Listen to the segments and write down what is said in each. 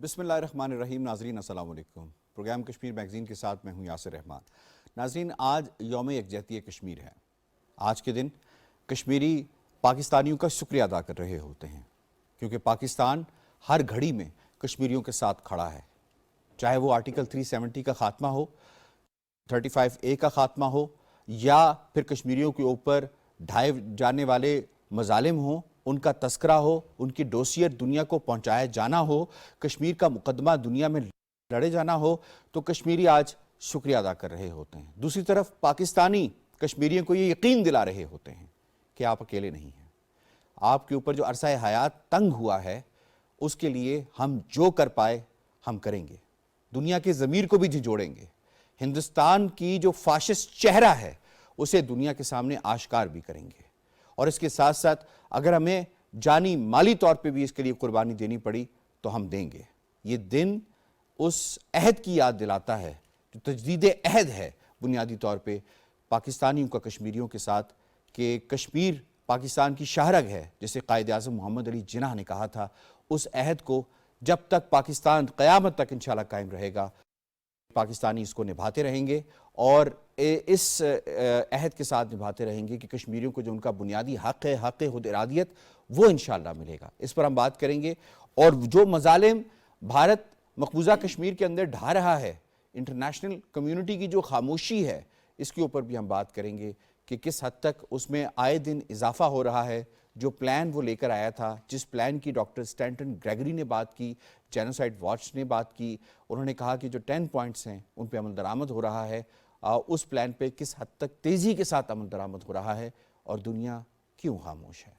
बिस्मिल्लाहिर्रहमानिर्रहीम। नाजरीन अस्सलाम वालेकुम। प्रोग्राम कश्मीर मैगज़ीन के साथ मैं हूं यासिर रहमान। नाजरीन, आज यौम यकजहती कश्मीर है। आज के दिन कश्मीरी पाकिस्तानियों का शुक्रिया अदा कर रहे होते हैं, क्योंकि पाकिस्तान हर घड़ी में कश्मीरियों के साथ खड़ा है। चाहे वो आर्टिकल 370 का खात्मा हो, 35A का खात्मा हो, या फिर कश्मीरियों के ऊपर ढाए जाने वाले मजालिम हों, उनका तस्करा हो, उनकी डोसियर दुनिया को पहुंचाया जाना हो, कश्मीर का मुकदमा दुनिया में लड़े जाना हो, तो कश्मीरी आज शुक्रिया अदा कर रहे होते हैं। दूसरी तरफ पाकिस्तानी कश्मीरियों को ये यकीन दिला रहे होते हैं कि आप अकेले नहीं हैं। आपके ऊपर जो अरसा हयात तंग हुआ है, उसके लिए हम जो कर पाए हम करेंगे। दुनिया के ज़मीर को भी झिझोड़ेंगे। हिंदुस्तान की जो फाशिस्ट चेहरा है उसे दुनिया के सामने आश्कार भी करेंगे। और इसके साथ साथ अगर हमें जानी माली तौर पे भी इसके लिए कुर्बानी देनी पड़ी तो हम देंगे। ये दिन उस अहद की याद दिलाता है जो तजदीद अहद है बुनियादी तौर पे पाकिस्तानियों का कश्मीरियों के साथ, कि कश्मीर पाकिस्तान की शाहरग है, जिसे कायद आज़म मोहम्मद अली जिन्नाह ने कहा था। उस अहद को जब तक पाकिस्तान क़यामत तक इंशाअल्लाह कायम रहेगा, पाकिस्तानी इसको निभाते रहेंगे और इस अहद के साथ निभाते रहेंगे कि कश्मीरियों को जो उनका बुनियादी हक़ है, हक़ खुद इरादियत, वो इंशाअल्लाह मिलेगा। इस पर हम बात करेंगे। और जो मज़ालिम भारत मकबूजा कश्मीर के अंदर ढा रहा है, इंटरनेशनल कम्युनिटी की जो खामोशी है, इसके ऊपर भी हम बात करेंगे कि किस हद तक उसमें आए दिन इजाफा हो रहा है। जो प्लान वो लेकर आया था, जिस प्लान की डॉक्टर स्टैंटन ग्रेगरी ने बात की, जेनोसाइड वॉच ने बात की, उन्होंने कहा कि जो 10 पॉइंट्स हैं उन पे अमल दरामद हो रहा है। उस प्लान पे किस हद तक तेज़ी के साथ अमल दरामद हो रहा है और दुनिया क्यों खामोश है।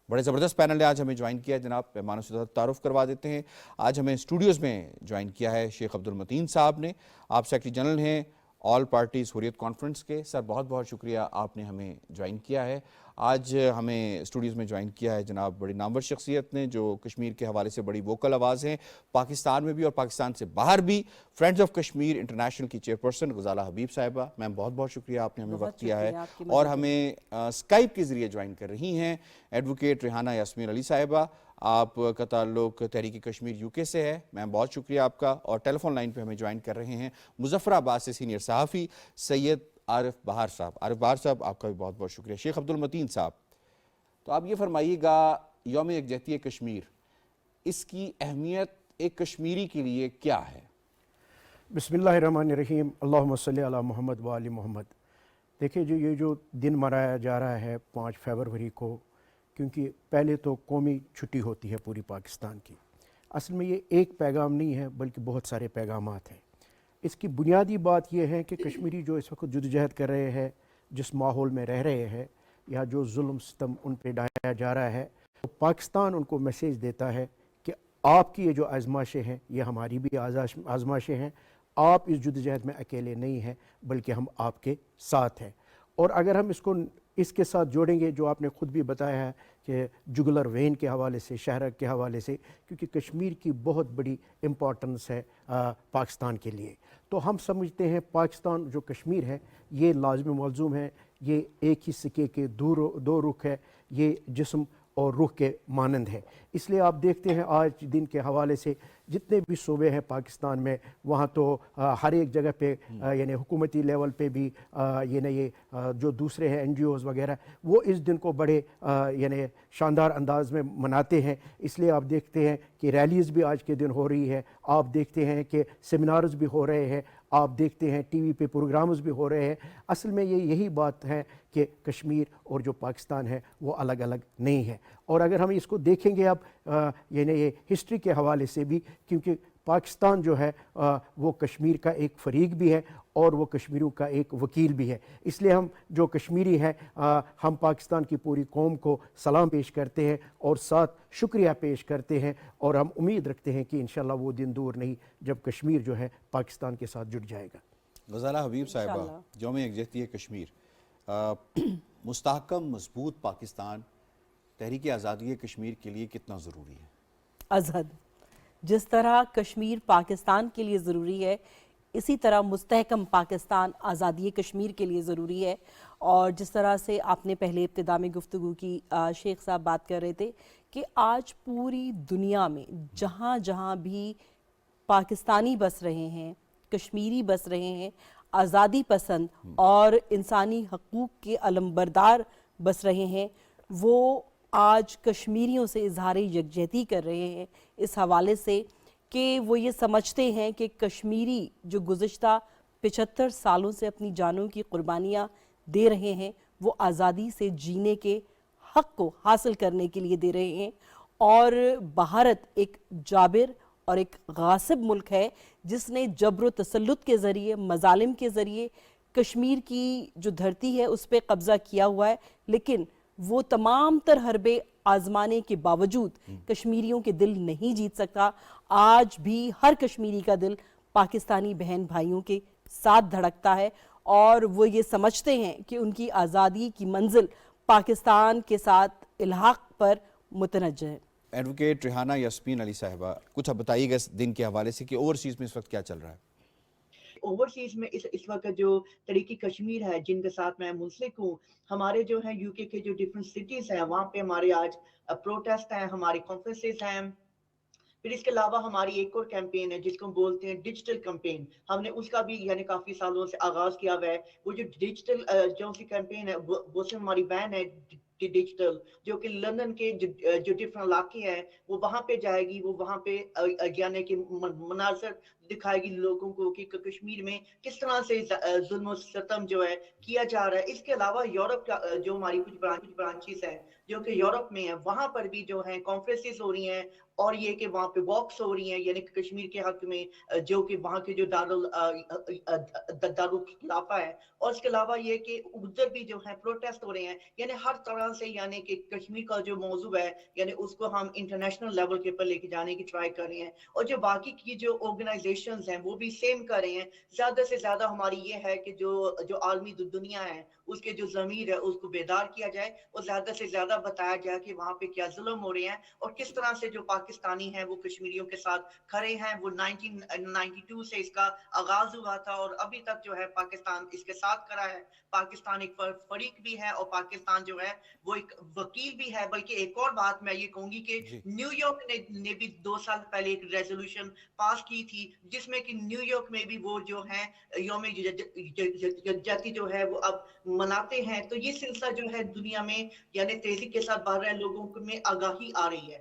बड़े ज़बरदस्त पैनल ने आज हमें ज्वाइन किया है। जनाब मेहमानों से तारुफ करवा देते हैं। आज हमें स्टूडियोज़ में ज्वाइन किया है शेख अब्दुल मतीन साहब ने। आप सेक्रेटरी जनरल हैं ऑल पार्टीज़ हुर्रियत कॉन्फ्रेंस के। सर, बहुत बहुत शुक्रिया, आपने हमें ज्वाइन किया है। आज हमें स्टूडियोज़ में ज्वाइन किया है जनाब बड़ी नामवर शख्सियत ने, जो कश्मीर के हवाले से बड़ी वोकल आवाज़ हैं, पाकिस्तान में भी और पाकिस्तान से बाहर भी। फ्रेंड्स ऑफ कश्मीर इंटरनेशनल की चेयरपर्सन गुजाला हबीब साहिबा, मैम बहुत बहुत शुक्रिया, आपने हमें वक्त दिया है। और हमें स्काइप के ज़रिए ज्वाइन कर रही हैं एडवोकेट रेहाना यास्मीन अली साहिबा, आपका ताल्लुक तहरीक कश्मीर यूके से है, मैम बहुत शुक्रिया आपका। और टेलीफोन लाइन पे हमें ज्वाइन कर रहे हैं मुजफ्फराबाद से सीनियर सहाफ़ी सैयद आरिफ बहार साहब। आरिफ बहार साहब, आपका भी बहुत बहुत शुक्रिया। शेख अब्दुल मतीन साहब, तो आप ये फरमाइएगा, यौम यकजहती कश्मीर, इसकी अहमियत एक कश्मीरी के लिए क्या है? बिस्मिल्लाहिर्रहमानिर्रहीम, अल्लाहुम्मा सल्ली अला मुहम्मद व आलि मुहम्मद। देखिए, ये जो दिन मनाया जा रहा है 5 फरवरी को, क्योंकि पहले तो कौमी छुट्टी होती है पूरी पाकिस्तान की। असल में ये एक पैगाम नहीं है, बल्कि बहुत सारे पैगामात हैं। इसकी बुनियादी बात यह है कि कश्मीरी जो इस वक्त जद्दोजहद कर रहे हैं, जिस माहौल में रह रहे हैं, या जो जुल्म सितम उन पर ढाया जा रहा है, तो पाकिस्तान उनको मैसेज देता है कि आपकी ये जो आजमाइशें हैं, ये हमारी भी आजमाइशें हैं। आप इस जद्दोजहद में अकेले नहीं हैं, बल्कि हम आपके साथ हैं। और अगर हम इसको इसके साथ जोड़ेंगे, जो आपने ख़ुद भी बताया है कि जुगलर वेन के हवाले से, शहर के हवाले से, क्योंकि कश्मीर की बहुत बड़ी इम्पॉर्टेंस है पाकिस्तान के लिए, तो हम समझते हैं पाकिस्तान जो कश्मीर है ये लाज़मी मलज़ूम है, ये एक ही सिक्के के दो रुख है, ये जिस्म और रुख के मानंद है। इसलिए आप देखते हैं आज दिन के हवाले से जितने भी सूबे हैं पाकिस्तान में, वहाँ तो हर एक जगह पे यानी हुकूमती लेवल पे भी ये जो दूसरे हैं NGOs वगैरह, वो इस दिन को बड़े यानी शानदार अंदाज में मनाते हैं। इसलिए आप देखते हैं कि रैलीज़ भी आज के दिन हो रही है, आप देखते हैं कि सेमिनार्स भी हो रहे हैं, आप देखते हैं TV पे प्रोग्राम्स भी हो रहे हैं। असल में यही बात है कि कश्मीर और जो पाकिस्तान है वो अलग अलग नहीं है। और अगर हम इसको देखेंगे अब ये हिस्ट्री के हवाले से भी, क्योंकि पाकिस्तान जो है वो कश्मीर का एक फ़रीक भी है और वो कश्मीरियों का एक वकील भी है। इसलिए हम जो कश्मीरी हैं, हम पाकिस्तान की पूरी कौम को सलाम पेश करते हैं और साथ शुक्रिया पेश करते हैं, और हम उम्मीद रखते हैं कि इंशाअल्लाह वो दिन दूर नहीं जब कश्मीर जो है पाकिस्तान के साथ जुड़ जाएगा। गुजाला हबीब साहिबा, यौम यकजहती कश्मीर, मुस्तहकम मजबूत पाकिस्तान तहरीक आज़ादी कश्मीर के लिए कितना ज़रूरी है? अजहद, जिस तरह कश्मीर पाकिस्तान के लिए ज़रूरी है, इसी तरह मुस्तहकम पाकिस्तान आज़ादी कश्मीर के लिए ज़रूरी है। और जिस तरह से आपने पहले इब्तिदा में गुफ्तगू की, शेख साहब बात कर रहे थे कि आज पूरी दुनिया में जहाँ जहाँ भी پاکستانی بس رہے ہیں، کشمیری بس رہے ہیں، آزادی پسند اور انسانی حقوق کے علمبردار بس رہے ہیں، وہ آج کشمیریوں سے اظہار یکجہتی کر رہے ہیں اس حوالے سے کہ وہ یہ سمجھتے ہیں کہ کشمیری جو گزشتہ 75 سالوں سے اپنی جانوں کی قربانیاں دے رہے ہیں وہ آزادی سے جینے کے حق کو حاصل کرنے کے لیے دے رہے ہیں، اور بھارت ایک جابر اور ایک غاصب ملک ہے جس نے جبر و تسلط کے ذریعے، مظالم کے ذریعے کشمیر کی جو دھرتی ہے اس پہ قبضہ کیا ہوا ہے، لیکن وہ تمام تر حربے آزمانے کے باوجود کشمیریوں کے دل نہیں جیت سکتا۔ آج بھی ہر کشمیری کا دل پاکستانی بہن بھائیوں کے ساتھ دھڑکتا ہے اور وہ یہ سمجھتے ہیں کہ ان کی آزادی کی منزل پاکستان کے ساتھ الحاق پر متنجہ ہے۔ ایڈوکیٹ ریحانہ یاسمین علی صاحبہ، کچھ اب بتائیے گا اس دن کے حوالے سے کہ اوورسیز میں اس وقت کیا چل رہا ہے؟ اوورسیز میں اس وقت جو طریقی کشمیر ہے جن کے ساتھ میں منسلک ہوں، ہمارے جو ہیں یو کے جو ڈیفرنٹ سٹیز ہیں وہاں پہ ہمارے آج پروٹیسٹ ہیں، ہماری کانفرنسز ہیں۔ پھر اس کے علاوہ ہماری ایک اور کیمپین ہے جس کو ہم بولتے ہیں ڈیجیٹل کیمپین، ہم نے اس کا بھی یعنی کافی سالوں سے آغاز کیا ہوا ہے۔ وہ جو ڈیجیٹل جو سی کیمپین ہے وہ سے ہماری بین ہے ڈیجیٹل، جو کہ لندن کے جو ڈفرنٹ علاقے ہیں وہ وہاں پہ جائے گی، وہ وہاں پہ یعنی کہ مناظر دکھائے گی لوگوں کو کہ کشمیر میں کس طرح سے ظلم و ستم جو ہے کیا جا رہا ہے۔ اس کے علاوہ یورپ کا جو ہماری کچھ برانچز ہیں جو کہ یورپ میں ہیں، وہاں پر بھی جو ہیں کانفرنسز ہو رہی ہیں، اور یہ کہ وہاں پہ واکس ہو رہی ہیں یعنی کہ کشمیر کے حق میں، جو کہ وہاں کے جو دارالخلافہ ہے، اور اس کے علاوہ یہ کہ ادھر بھی جو ہے پروٹیسٹ ہو رہے ہیں، یعنی ہر طرح سے یعنی کہ کشمیر کا جو موضوع ہے یعنی اس کو ہم انٹرنیشنل لیول کے پر لے کے جانے کی ٹرائی کر رہے ہیں، اور جو باقی کی جو آرگنائزیشنز ہیں وہ بھی سیم کر رہے ہیں۔ زیادہ سے زیادہ ہماری یہ ہے کہ جو عالمی دنیا ہے اس کے جو ضمیر ہے اس کو بیدار کیا جائے، اور زیادہ سے زیادہ بتایا جائے کہ وہاں پہ کیا ظلم ہو رہے ہیں اور کس طرح سے جو پاکستانی ہیں وہ کشمیریوں کے ساتھ کھڑے ہیں۔ وہ 1992 سے اس کا آغاز ہوا تھا اور ابھی تک جو ہے پاکستان اس کے ساتھ کھڑا ہے۔ پاکستان ایک فریق بھی ہے اور پاکستان جو ہے وہ ایک وکیل بھی ہے۔ بلکہ ایک اور بات میں یہ کہوں گی کہ نیو یارک نے بھی 2 سال پہلے ایک ریزولوشن پاس کی تھی جس میں کہ نیو یارک میں بھی وہ جو ہے یوم یکجہتی جو ہے وہ اب مناتے ہیں۔ تو یہ سلسلہ جو ہے دنیا میں یعنی تیزی کے ساتھ بڑھ رہا ہے، لوگوں میں آگاہی آ رہی ہے۔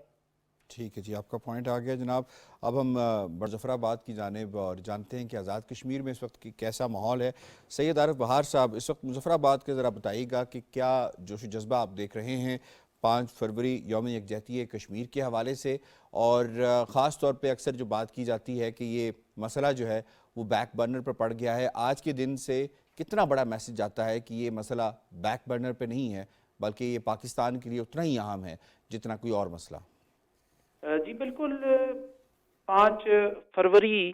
ٹھیک ہے جی، آپ کا پوائنٹ آ گیا جناب۔ اب ہم مظفر آباد کی جانب اور جانتے ہیں کہ آزاد کشمیر میں اس وقت کی کیسا ماحول ہے۔ سید عارف بہار صاحب، اس وقت مظفر آباد کے ذرا بتائیے گا کہ کیا جوش و جذبہ آپ دیکھ رہے ہیں 5 فروری یوم یکجہتی کشمیر کے حوالے سے، اور خاص طور پہ اکثر جو بات کی جاتی ہے کہ یہ مسئلہ جو ہے وہ بیک برنر پر پڑ گیا ہے، آج کے دن سے کتنا بڑا میسج آتا ہے کہ یہ مسئلہ بیک برنر پہ نہیں ہے بلکہ یہ پاکستان کے لیے اتنا ہی اہم ہے جتنا کوئی اور مسئلہ؟ جی بالکل، 5 فروری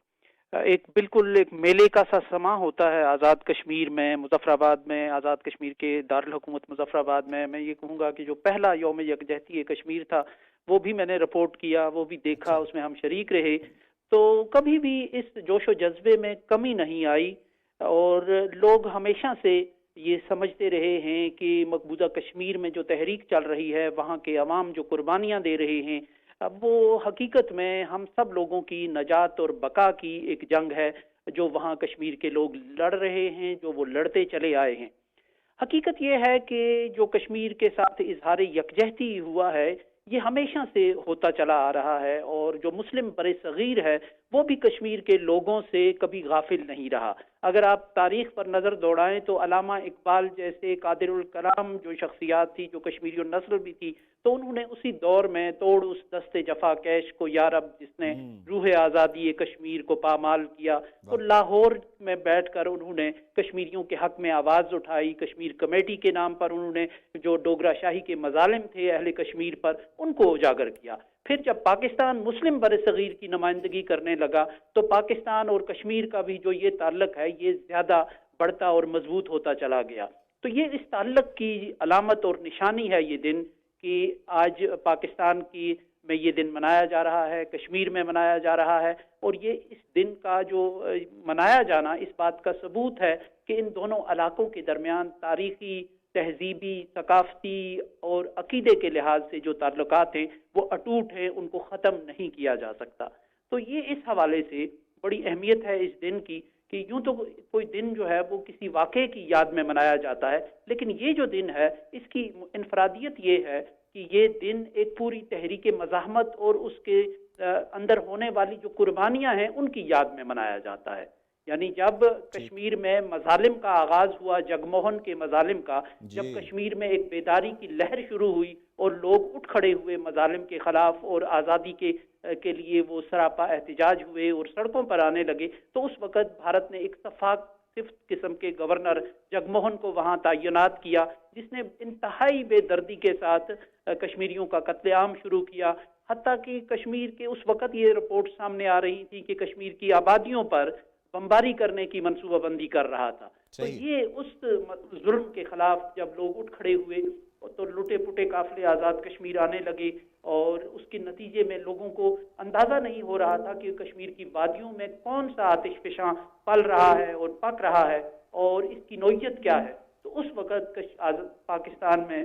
بالکل ایک میلے کا سا سما ہوتا ہے آزاد کشمیر میں، مظفر آباد میں، آزاد کشمیر کے دارالحکومت مظفر آباد میں۔ میں یہ کہوں گا کہ جو پہلا یوم یکجہتی کشمیر تھا وہ بھی میں نے رپورٹ کیا، وہ بھی دیکھا، اس میں ہم شریک رہے، تو کبھی بھی اس جوش و جذبے میں کمی نہیں آئی، اور لوگ ہمیشہ سے یہ سمجھتے رہے ہیں کہ مقبوضہ کشمیر میں جو تحریک چل رہی ہے، وہاں کے عوام جو قربانیاں دے رہے ہیں، اب وہ حقیقت میں ہم سب لوگوں کی نجات اور بقا کی ایک جنگ ہے جو وہاں کشمیر کے لوگ لڑ رہے ہیں، جو وہ لڑتے چلے آئے ہیں۔ حقیقت یہ ہے کہ جو کشمیر کے ساتھ اظہار یکجہتی ہوا ہے یہ ہمیشہ سے ہوتا چلا آ رہا ہے، اور جو مسلم بر صغیر ہے وہ بھی کشمیر کے لوگوں سے کبھی غافل نہیں رہا۔ اگر آپ تاریخ پر نظر دوڑائیں تو علامہ اقبال جیسے قادر الکلام جو شخصیات تھی، جو کشمیری نسل بھی تھی، تو انہوں نے اسی دور میں توڑ اس دست جفا کیش کو یارب جس نے روح آزادی کشمیر کو پامال کیا، تو لاہور میں بیٹھ کر انہوں نے کشمیریوں کے حق میں آواز اٹھائی، کشمیر کمیٹی کے نام پر انہوں نے جو ڈوگرا شاہی کے مظالم تھے اہل کشمیر پر ان کو اجاگر کیا۔ پھر جب پاکستان مسلم بر صغیر کی نمائندگی کرنے لگا تو پاکستان اور کشمیر کا بھی جو یہ تعلق ہے یہ زیادہ بڑھتا اور مضبوط ہوتا چلا گیا۔ تو یہ اس تعلق کی علامت اور نشانی ہے یہ دن کہ آج پاکستان کی میں یہ دن منایا جا رہا ہے، کشمیر میں منایا جا رہا ہے، اور یہ اس دن کا جو منایا جانا اس بات کا ثبوت ہے کہ ان دونوں علاقوں کے درمیان تاریخی، تہذیبی، ثقافتی اور عقیدے کے لحاظ سے جو تعلقات ہیں وہ اٹوٹ ہیں، ان کو ختم نہیں کیا جا سکتا۔ تو یہ اس حوالے سے بڑی اہمیت ہے اس دن کی کہ یوں تو کوئی دن جو ہے وہ کسی واقعے کی یاد میں منایا جاتا ہے، لیکن یہ جو دن ہے اس کی انفرادیت یہ ہے کہ یہ دن ایک پوری تحریک مزاحمت اور اس کے اندر ہونے والی جو قربانیاں ہیں ان کی یاد میں منایا جاتا ہے. یعنی جب کشمیر میں مظالم کا آغاز ہوا، جگموہن کے مظالم کا، جب کشمیر میں ایک بیداری کی لہر شروع ہوئی اور لوگ اٹھ کھڑے ہوئے مظالم کے خلاف اور آزادی کے لیے وہ سراپا احتجاج ہوئے اور سڑکوں پر آنے لگے، تو اس وقت بھارت نے ایک شفاف صفت قسم کے گورنر جگموہن کو وہاں تعینات کیا، جس نے انتہائی بے دردی کے ساتھ کشمیریوں کا قتل عام شروع کیا. حتیٰ کہ کشمیر کے اس وقت یہ رپورٹ سامنے آ رہی تھی کہ کشمیر کی آبادیوں پر بمباری کرنے کی منصوبہ بندی کر رہا تھا. تو یہ اس ظلم کے خلاف جب لوگ اٹھ کھڑے ہوئے تو لٹے پٹے قافلے آزاد کشمیر آنے لگے، اور اس کے نتیجے میں لوگوں کو اندازہ نہیں ہو رہا تھا کہ کشمیر کی وادیوں میں کون سا آتش فشاں پل رہا ہے اور پک رہا ہے اور اس کی نوعیت کیا ہے. تو اس وقت پاکستان میں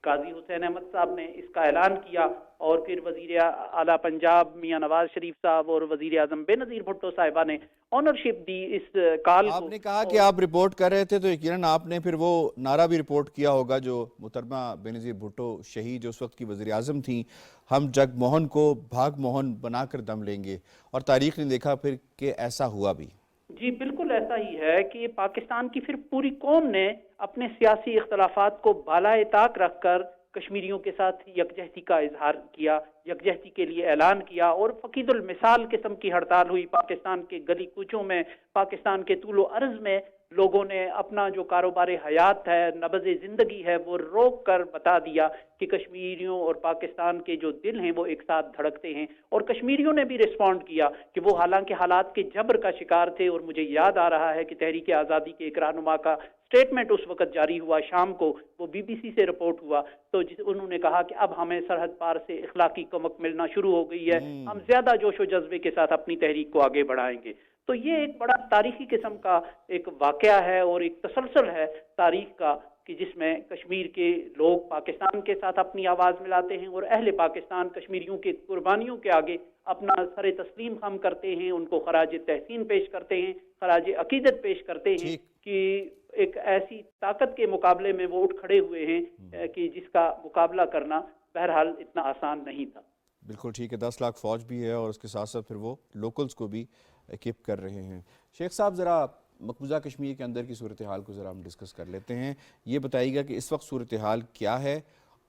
قاضی حسین احمد صاحب نے اس کا اعلان کیا، اور پھر وزیر اعلیٰ پنجاب میاں نواز شریف صاحب اور وزیر اعظم بے نظیر بھٹو صاحبہ نے آنرشپ دی اس کال کو. آپ نے کہا کہ آپ رپورٹ کر رہے تھے تو یقیناً آپ نے پھر وہ نعرہ بھی رپورٹ کیا ہوگا جو محترمہ بے نظیر بھٹو شہید جو اس وقت کی وزیر اعظم تھیں، ہم جگ موہن کو بھاگ موہن بنا کر دم لیں گے، اور تاریخ نے دیکھا پھر کہ ایسا ہوا بھی. جی بالکل ایسا ہی ہے کہ پاکستان کی پھر پوری قوم نے اپنے سیاسی اختلافات کو بالائے طاق رکھ کر کشمیریوں کے ساتھ یکجہتی کا اظہار کیا، یکجہتی کے لیے اعلان کیا، اور فقید المثال قسم کی ہڑتال ہوئی پاکستان کے گلی کوچوں میں، پاکستان کے طول و عرض میں. لوگوں نے اپنا جو کاروبار حیات ہے، نبض زندگی ہے، وہ روک کر بتا دیا کہ کشمیریوں اور پاکستان کے جو دل ہیں وہ ایک ساتھ دھڑکتے ہیں. اور کشمیریوں نے بھی ریسپونڈ کیا کہ وہ حالانکہ حالات کے جبر کا شکار تھے، اور مجھے یاد آ رہا ہے کہ تحریک آزادی کے ایک رہنما کا اسٹیٹمنٹ اس وقت جاری ہوا شام کو، وہ بی بی سی سے رپورٹ ہوا، تو انہوں نے کہا کہ اب ہمیں سرحد پار سے اخلاقی کمک ملنا شروع ہو گئی ہے، ہم زیادہ جوش و جذبے کے ساتھ اپنی تحریک کو آگے بڑھائیں گے. تو یہ ایک بڑا تاریخی قسم کا ایک واقعہ ہے اور ایک تسلسل ہے تاریخ کا کہ جس میں کشمیر کے لوگ پاکستان کے ساتھ اپنی آواز ملاتے ہیں، اور اہل پاکستان کشمیریوں کے قربانیوں کے آگے اپنا سر تسلیم خم کرتے ہیں، ان کو خراج تحسین پیش کرتے ہیں، خراج عقیدت پیش کرتے ہیں کہ ایک ایسی طاقت کے مقابلے میں وہ اٹھ کھڑے ہوئے ہیں کہ جس کا مقابلہ کرنا بہرحال اتنا آسان نہیں تھا. بالکل ٹھیک ہے، 10 لاکھ فوج بھی ہے اور اس کے ساتھ ساتھ پھر وہ لوکلز کو بھی ایکپ کر رہے ہیں. شیخ صاحب ذرا مقبوضہ کشمیر کے اندر کی صورتحال کو ذرا ہم ڈسکس کر لیتے ہیں. یہ بتائیے گا کہ اس وقت صورتحال کیا ہے،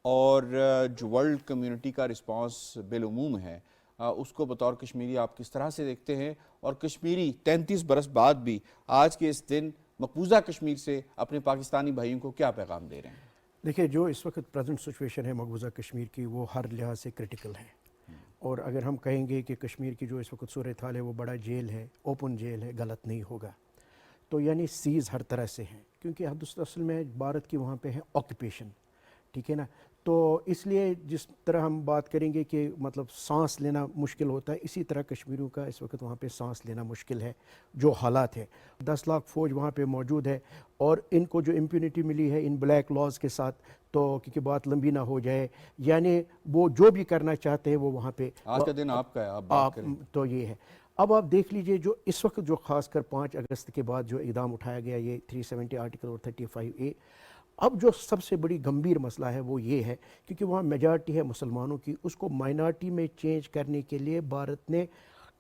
اور جو ورلڈ کمیونٹی کا رسپانس بالعموم ہے اس کو بطور کشمیری آپ کس طرح سے دیکھتے ہیں، اور کشمیری 33 برس بعد بھی آج کے اس دن مقبوضہ کشمیر سے اپنے پاکستانی بھائیوں کو کیا پیغام دے رہے ہیں؟ دیکھیں، جو اس وقت پریزنٹ سچویشن ہے مقبوضہ کشمیر کی، وہ ہر لحاظ سے کرٹیکل ہے. اور اگر ہم کہیں گے کہ کشمیر کی جو اس وقت صورتحال ہے وہ بڑا جیل ہے، اوپن جیل ہے، غلط نہیں ہوگا. تو یعنی سیز ہر طرح سے ہیں، کیونکہ حد اصل میں بھارت کی وہاں پہ ہے آکوپیشن، ٹھیک ہے نا. تو اس لیے جس طرح ہم بات کریں گے کہ مطلب سانس لینا مشکل ہوتا ہے، اسی طرح کشمیریوں کا اس وقت وہاں پہ سانس لینا مشکل ہے جو حالات ہے. 10 لاکھ فوج وہاں پہ موجود ہے، اور ان کو جو امپیونٹی ملی ہے ان بلیک لاز کے ساتھ، تو کیونکہ بات لمبی نہ ہو جائے، یعنی وہ جو بھی کرنا چاہتے ہیں وہ وہاں پہ. آج کا دن آپ کا ہے، آپ بات کریں. تو یہ ہے. اب آپ دیکھ لیجئے جو اس وقت جو خاص کر 5 اگست کے بعد جو اقدام اٹھایا گیا، یہ 370 آرٹیکل اور 35A، اب جو سب سے بڑی گمبھیر مسئلہ ہے وہ یہ ہے کیونکہ وہاں میجارٹی ہے مسلمانوں کی، اس کو مائنارٹی میں چینج کرنے کے لیے بھارت نے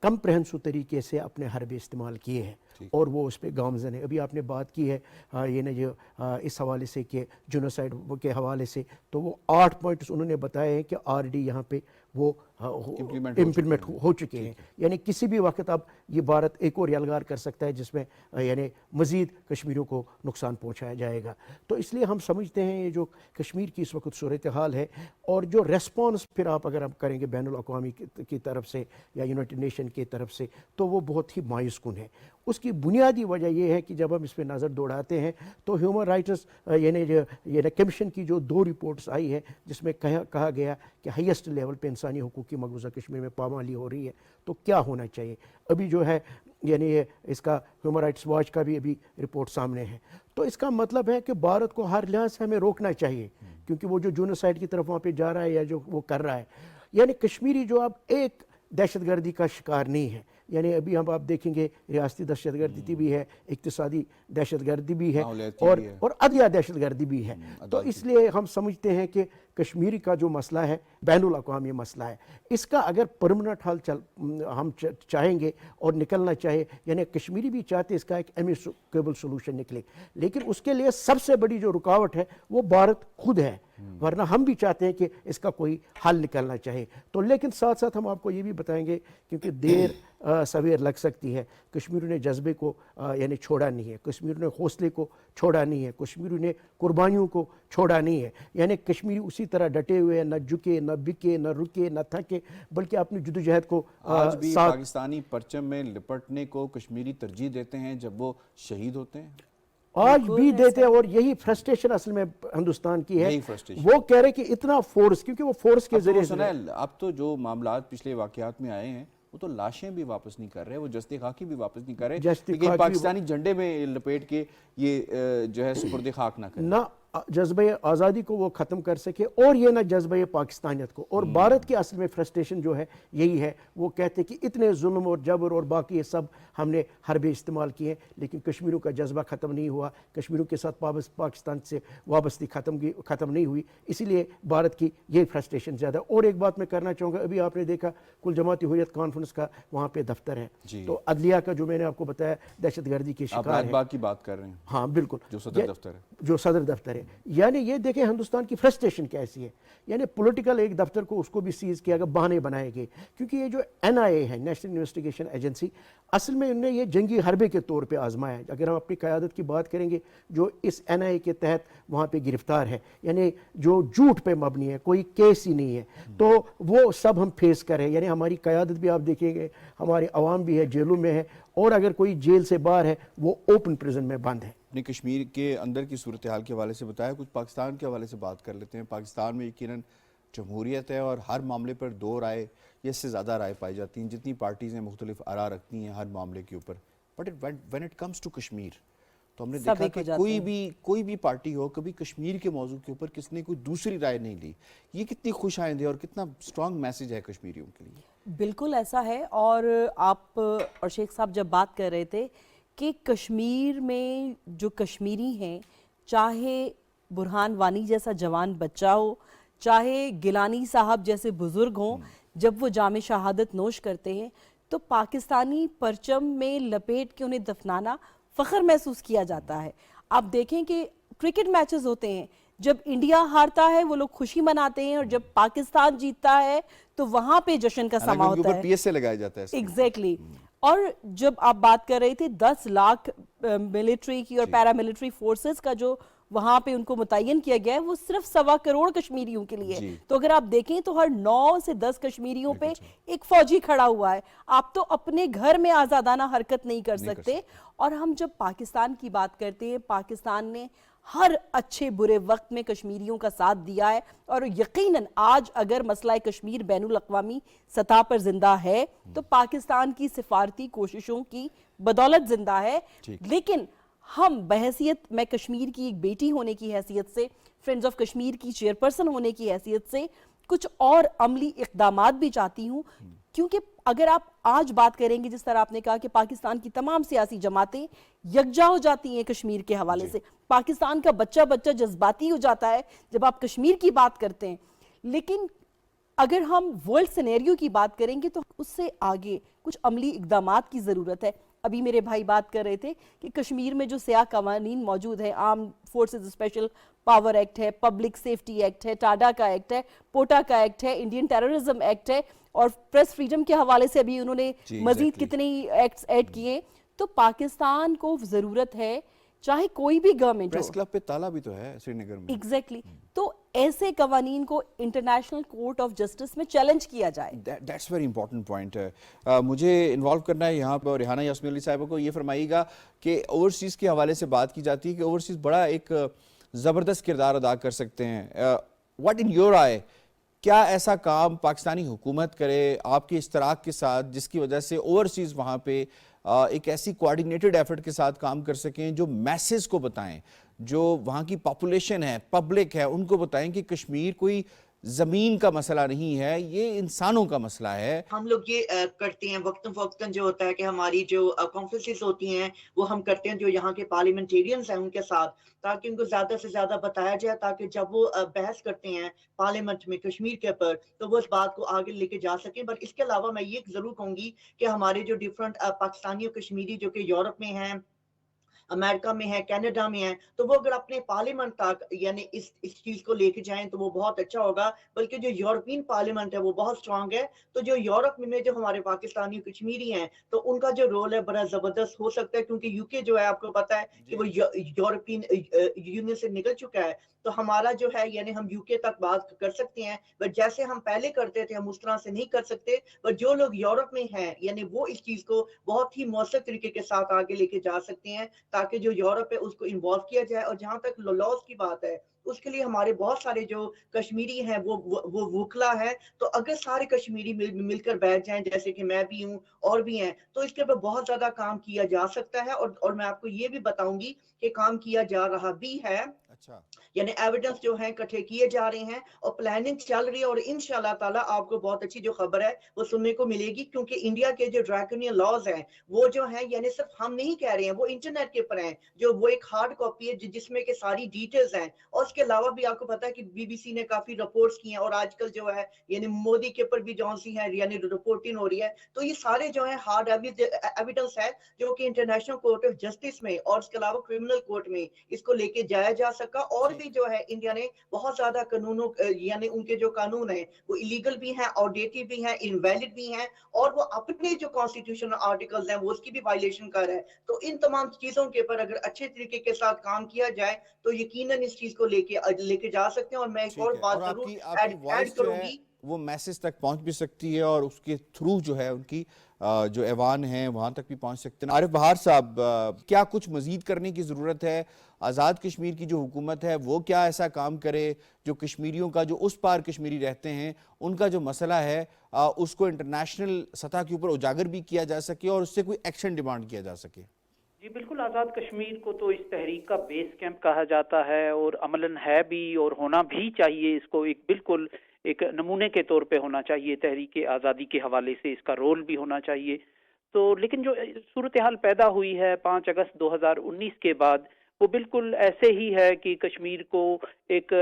کمپریہنسو طریقے سے اپنے حربے استعمال کیے ہیں، اور وہ اس پہ گامزن ہے. ابھی آپ نے بات کی ہے یہ نا جو اس حوالے سے کہ جنوسائیڈ کے حوالے سے، تو وہ 8 پوائنٹس انہوں نے بتائے ہیں کہ آلریڈی یہاں پہ وہ امپلیمنٹ ہو چکے ہیں. یعنی کسی بھی وقت اب یہ بھارت ایک اور یلغار کر سکتا ہے جس میں یعنی مزید کشمیریوں کو نقصان پہنچایا جائے گا. تو اس لیے ہم سمجھتے ہیں یہ جو کشمیر کی اس وقت صورتحال ہے، اور جو ریسپانس پھر آپ اگر ہم کریں گے بین الاقوامی کی طرف سے یا یونائٹڈ نیشن کی طرف سے، تو وہ بہت ہی مایوس کن ہے. اس کی بنیادی وجہ یہ ہے کہ جب ہم اس پہ نظر دوڑاتے ہیں تو ہیومن رائٹس یعنی کمیشن کی جو 2 رپورٹس آئی ہے جس میں کہا گیا کہ ہائیسٹ لیول پہ انسانی حقوق کی مقبوضہ کشمیر میں پامالی ہو رہی ہے، تو کیا ہونا چاہیے. ابھی جو ہے یعنی اس کا ہیومن رائٹس واچ کا بھی ابھی رپورٹ سامنے ہے. تو اس کا مطلب ہے کہ بھارت کو ہر لحاظ سے ہمیں روکنا چاہیے، کیونکہ وہ جو جونوسائیڈ کی طرف وہاں پہ جا رہا ہے یا جو وہ کر رہا ہے، یعنی کشمیری جو اب ایک दहशत गर्दी का शिकार नहीं है। यानी अभी हम आप देखेंगे रियासती दहशत गर्दी भी है, इक्तिसादी दहशत गर्दी भी है माहौलियाती भी है। और अदलिया दहशत गर्दी भी है। तो इसलिए हम समझते हैं कि कश्मीर का जो मसला है बैनुल अक़वामी मसला है, इसका अगर परमानेंट हल हम चाहेंगे और निकलना चाहे, यानी कश्मीरी भी चाहते इसका एक एमिकेबल सोल्यूशन निकले, लेकिन उसके लिए सबसे बड़ी जो रुकावट है वो भारत खुद है। वरना हम भी चाहते हैं कि इसका कोई हल निकलना चाहिए। तो लेकिन साथ साथ हम आपको ये भी बताएंगे, क्योंकि देर सवेर लग सकती है, कश्मीरियों ने जज्बे को यानी छोड़ा नहीं है, कश्मीरियों ने हौसले को छोड़ा नहीं है, कश्मीरियों ने कुर्बानियों को छोड़ा नहीं है। यानी कश्मीरी उसी तरह डटे हुए हैं, न झुके, न बिके, न रुके, न थके, बल्कि अपनी जद्दोजहद को आज भी साथ पाकिस्तानी परचम में लिपटने को कश्मीरी तरजीह देते हैं जब वो शहीद होते हैं। आज भी देते हैं। और यही फ्रस्ट्रेशन असल में हिंदुस्तान की है। यही frustration। वो कह रहे कि इतना फोर्स, क्योंकि वो फोर्स के अब तो जरिए सुनैल, अब तो जो मामलात पिछले वाकयात में आए हैं वो तो लाशें भी वापस नहीं कर रहे, वो जस्ते खाकी भी वापस नहीं कर रहे, जस्ते लेकिन खाकी पाकिस्तानी झंडे में लपेट के ये जो है सुपुर्द खाक ना करें। ना जज्बे आज़ादी को वो ख़त्म कर सके और ये ना जज्बे पाकिस्तानियत को। और भारत की असल में फ्रस्ट्रेशन जो है यही है, वो कहते कि इतने जुल्म और जबर और बाकी ये सब हमने हरबे इस्तेमाल किए, लेकिन कश्मीरियों का जज्बा ख़त्म नहीं हुआ, कश्मीरियों के साथ पाकिस्तान से वाबस्ती ख़त्म नहीं हुई। इसीलिए भारत की ये फ्रस्ट्रेशन ज़्यादा। और एक बात मैं करना चाहूँगा, अभी आपने देखा कुल जमाती हुर्रियत कॉन्फ्रेंस का वहाँ पे दफ्तर है, तो अदलिया का जो मैंने आपको बताया दहशत गर्दी के शिकार है। की बात कर रहे हैं, हाँ बिल्कुल, जो सदर दफ्तर है, जो सदर दफ्तर है। यानी ये देखें हिंदुस्तान की फ्रस्ट्रेशन कैसी है। यानी पॉलिटिकल एक दफ्तर को उसको भी सीज किया गया, बहाने बनाए गए, क्योंकि ये जो NIA है, नेशनल इन्वेस्टिगेशन एजेंसी, असल में उन्होंने ये जंगी हरबे के तौर पे आजमाया है। अगर हम अपनी क़यादत की बात करेंगे जो इस NIA के तहत वहाँ पे गिरफ्तार है, यानी जो झूठ पे मबनी है, कोई केस ही नहीं है, तो वो सब हम फेस करें। यानी हमारी क़यादत भी आप देखेंगे, हमारे अवाम भी है जेलों में है, और अगर कोई जेल से बाहर है वो ओपन प्रिजन में बंद है। अपने कश्मीर के अंदर की सूरत हाल के हवाले से बताया, कुछ पाकिस्तान के हवाले से बात कर लेते हैं। पाकिस्तान में यकीनन जमहूरियत है और हर मामले पर दो राय या इससे ज़्यादा राय पाई जाती हैं। जितनी पार्टीज़ हैं मुख्तलिफ आरा रखती हैं हर मामले के ऊपर, but when it comes to Kashmir तो हमने देखा कि कोई भी पार्टी हो, कभी कश्मीर के मौजू के ऊपर किसने कोई दूसरी राय नहीं ली। ये कितनी खुश आइंद है और कितना स्ट्रॉन्ग मैसेज है कश्मीरियों के लिए। बिल्कुल ऐसा है। और आप और शेख साहब जब बात कर रहे थे कि कश्मीर में जो कश्मीरी हैं, चाहे बुरहान वानी जैसा जवान बच्चा हो, चाहे गिलानी साहब जैसे बुजुर्ग हों, जब वो जामे शहादत नोश करते हैं तो पाकिस्तानी परचम में लपेट के उन्हें दफनाना फ़ख्र महसूस किया जाता है। आप देखें कि क्रिकेट मैचेस होते हैं, जब इंडिया हारता है वो लोग खुशी मनाते हैं, और जब पाकिस्तान जीतता है तो वहां पे जश्न का समा होता है, PSA लगाया जाता है। एग्जैक्टली। और जब आप बात कर रहे थे 10 लाख मिलिट्री की और पैरामिलिट्री फोर्सेस का जो वहां पे उनको मुतय्यन किया गया है, वो सिर्फ 1.25 करोड़ कश्मीरियों के लिए। तो अगर आप देखें तो हर 9 से 10 कश्मीरियों पे एक फौजी खड़ा हुआ है। आप तो अपने घर में आज़ादाना हरकत नहीं कर सकते। और हम जब पाकिस्तान की बात करते हैं, पाकिस्तान ने हर अच्छे बुरे वक्त में कश्मीरियों का साथ दिया है, और यकीनन आज अगर मसला कश्मीर बैनुल अक़वामी सतह पर जिंदा है तो पाकिस्तान की सिफारती कोशिशों की बदौलत जिंदा है। लेकिन हम बहैसियत, मैं कश्मीर की एक बेटी होने की हैसियत से, फ्रेंड्स ऑफ कश्मीर की चेयरपर्सन होने की हैसियत से कुछ और अमली इक़दामात भी चाहती हूँ। क्योंकि अगर आप आज बात करेंगे, जिस तरह आपने कहा कि पाकिस्तान की तमाम सियासी जमातें यकजा हो जाती हैं कश्मीर के हवाले से, पाकिस्तान का बच्चा जज्बाती हो जाता है जब आप कश्मीर की बात करते हैं। लेकिन अगर हम वर्ल्ड सिनेरियो की बात करेंगे तो उससे आगे कुछ अमली इक़दामात की ज़रूरत है। अभी मेरे भाई बात कर रहे थे कि कश्मीर में जो सियाह कवानीन मौजूद हैं, arm forces special power act है, पब्लिक सेफ्टी एक्ट है, टाडा का एक्ट है, पोटा का एक्ट है, इंडियन टेररिज्म एक्ट है, और प्रेस फ्रीडम के हवाले से अभी उन्होंने मजीद कितने एक्ट्स ऐड किए। तो पाकिस्तान को ज़रूरत है, चाहे कोई भी गवर्नमेंट हो, प्रेस क्लब पे ताला भी तो है श्रीनगर में। एग्जैक्टली। तो ऐसे कवानीन को इंटरनेशनल कोर्ट ऑफ जस्टिस में चैलेंज किया जाए। दैट्स वेरी इंपॉर्टेंट पॉइंट है। मुझे इन्वॉल्व करना है यहाँ पर रिहाना यास्मीन अली साहिबा को। ये फरमाइएगा कि ओवरसीज़ के हवाले से बात की जाती है कि ओवरसीज़ बड़ा एक ज़बरदस्त किरदार अदा कर सकते हैं। व्हाट इन योर आई, क्या ऐसा काम पाकिस्तानी हुकूमत करे आपके इश्तराक के साथ, जिसकी वजह से ओवरसीज़ वहाँ पे एक ऐसी कोऑर्डिनेटेड एफर्ट के साथ काम कर सकें जो मैसेज को बताएं, जो वहाँ की पॉपुलेशन है, पब्लिक है, उनको बताएं कि कश्मीर कोई ज़मीन का मसला नहीं है, ये इंसानों का मसला है। हम लोग ये करते हैं वक्तन फ़वक्तन जो होता है कि हमारी जो कॉन्फ्रेंसेस होती हैं वो हम करते हैं जो यहाँ के पार्लियामेंटेरियंस हैं उनके साथ, ताकि उनको ज़्यादा से ज़्यादा बताया जाए, ताकि जब वो बहस करते हैं पार्लियामेंट में कश्मीर के ऊपर तो वो इस बात को आगे लेके जा सकें। बट इसके अलावा मैं ये ज़रूर कहूँगी कि हमारे जो डिफरेंट पाकिस्तानी और कश्मीरी जो कि यूरोप में हैं, अमेरिका में है, कनाडा में है, तो वो अगर अपने पार्लियामेंट तक यानी इस चीज़ को लेके जाएँ तो वो बहुत अच्छा होगा। बल्कि जो यूरोपियन पार्लियामेंट है वो बहुत स्ट्रॉन्ग है, तो जो यूरोप में जो हमारे पाकिस्तानी कश्मीरी हैं, तो उनका जो रोल है बड़ा ज़बरदस्त हो सकता है, क्योंकि यूके जो है आपको पता है कि वो यूरोपियन यूनियन से निकल चुका है। तो हमारा जो है यानी हम यूके तक बात कर सकते हैं, बट जैसे हम पहले करते थे हम उस तरह से नहीं कर सकते। बट जो लोग यूरोप में हैं यानी वो इस चीज़ को बहुत ही मौसर तरीके के साथ आगे लेके जा सकते हैं, ताकि जो यूरोप है उसको इन्वॉल्व किया जाए। और जहाँ तक लॉज की बात है, उसके लिए हमारे बहुत सारे जो कश्मीरी हैं वो वुकला है। तो अगर सारे कश्मीरी मिलकर बैठ जाएं, जैसे कि मैं भी हूँ और भी हैं, तो इसके ऊपर बहुत ज्यादा काम किया जा सकता है। और मैं आपको ये भी बताऊंगी कि काम किया जा रहा भी है। अच्छा, यानी एविडेंस जो है इकट्ठे किए जा रहे हैं और प्लानिंग चल रही है। और इंशाल्लाह ताला आपको बहुत अच्छी जो खबर है वो सुनने को मिलेगी, क्योंकि इंडिया के जो ड्रैकोनियन लॉज हैं वो जो हैं यानी सिर्फ हम नहीं कह रहे हैं, वो इंटरनेट के ऊपर हैं, जो वो एक हार्ड कॉपी है जिसमें के सारी डिटेल्स हैं। और उसके अलावा भी आपको पता है कि बीबीसी ने काफी रिपोर्ट्स की हैं, और आजकल जो है यानी मोदी के ऊपर भी जो सी है यानी रिपोर्टिंग हो रही है। तो ये सारे जो है हार्ड एविडेंस है जो कि इंटरनेशनल कोर्ट ऑफ जस्टिस में और उसके अलावा क्रिमिनल कोर्ट में इसको लेके जाया जा सका। और भी जो है इंडिया ने बहुत ज्यादा कानूनों यानी उनके जो कानून है वो इलीगल भी हैं, आउटडेटेड भी हैं, इनवैलिड भी हैं, और वो अपने जो कॉन्स्टिट्यूशनल आर्टिकल्स हैं वो उसकी भी वायलेशन कर रहा है। तो इन तमाम चीजों के ऊपर अगर अच्छे तरीके के साथ काम किया जाए तो यकीनन इस चीज को लेके जा सकते हैं। और मैं एक ठीक और है। बात और जरूर आपकी ऐड वॉइस जो है करूंगी। वो मैसेज तक पहुंच भी सकती है, और उसके थ्रू जो है उनकी जो ऐवान हैं वहाँ तक भी पहुंच सकते हैं। आरिफ बहार साहब, क्या कुछ मज़ीद करने की ज़रूरत है? आज़ाद कश्मीर की जो हुकूमत है वो क्या ऐसा काम करे जो कश्मीरियों का, जो उस पार कश्मीरी रहते हैं, उनका जो मसला है उसको इंटरनेशनल सतह के ऊपर उजागर भी किया जा सके और उससे कोई एक्शन डिमांड किया जा सके? जी बिल्कुल, आज़ाद कश्मीर को तो इस तहरीक का बेस कैंप कहा जाता है और अमलन है भी और होना भी चाहिए। इसको एक बिल्कुल एक नमूने के तौर पे होना चाहिए, तहरीक आज़ादी के हवाले से इसका रोल भी होना चाहिए। तो लेकिन जो सूरत हाल पैदा हुई है 5 अगस्त 2019 के बाद, वो बिल्कुल ऐसे ही है कि कश्मीर को एक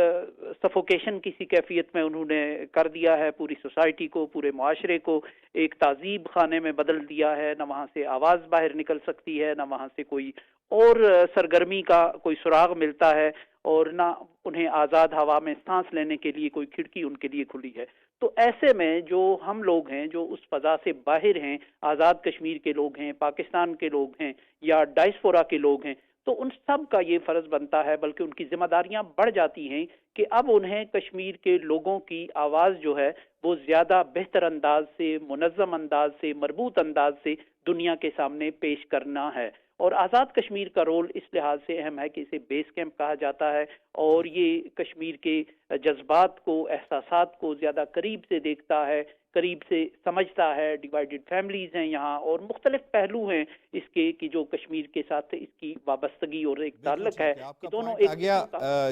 सफोकेशन किसी कैफियत में उन्होंने कर दिया है। पूरी सोसाइटी को, पूरे मुआशरे को एक ताजीब खाने में बदल दिया है। न वहाँ से आवाज़ बाहर निकल सकती है, न वहाँ से कोई और सरगर्मी का कोई सुराग मिलता है, और ना उन्हें आज़ाद हवा में सांस लेने के लिए कोई खिड़की उनके लिए खुली है। तो ऐसे में जो हम लोग हैं, जो उस फजा से बाहर हैं, आज़ाद कश्मीर के लोग हैं, पाकिस्तान के लोग हैं या डायस्पोरा के लोग हैं, तो उन सब का ये फ़र्ज़ बनता है, बल्कि उनकी जिम्मेदारियां बढ़ जाती हैं कि अब उन्हें कश्मीर के लोगों की आवाज़ जो है वो ज़्यादा बेहतर अंदाज से, मुनज़्ज़म अंदाज से, मरबूत अंदाज से दुनिया के सामने पेश करना है। और आज़ाद कश्मीर का रोल इस लिहाज से अहम है कि इसे बेस कैंप कहा जाता है, और ये कश्मीर के जज्बात को, एहसासात को ज़्यादा करीब से देखता है, करीब से समझता है। डिवाइडेड फैमिलीज हैं यहाँ, और मुख्तलिफ पहलू हैं इसके कि जो कश्मीर के साथ इसकी वाबस्तगी और एक ताल्लुक है कि दोनों आ गया।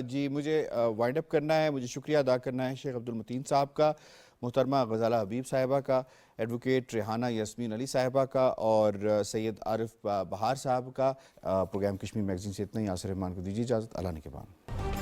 जी, मुझे वाइंड अप करना है, मुझे शुक्रिया अदा करना है शेख अब्दुल मतीन साहब का, मोहतरमा गज़ाला हबीब साहिबा का, एडवोकेट रेहाना यास्मीन अली साहिबा का, और सैयद आरिफ बहार साहब का। प्रोग्राम कश्मीर मैगज़ीन से इतना ही। यासिर रहमान को दीजिए इजाज़त। अल्लाह ने के बाद।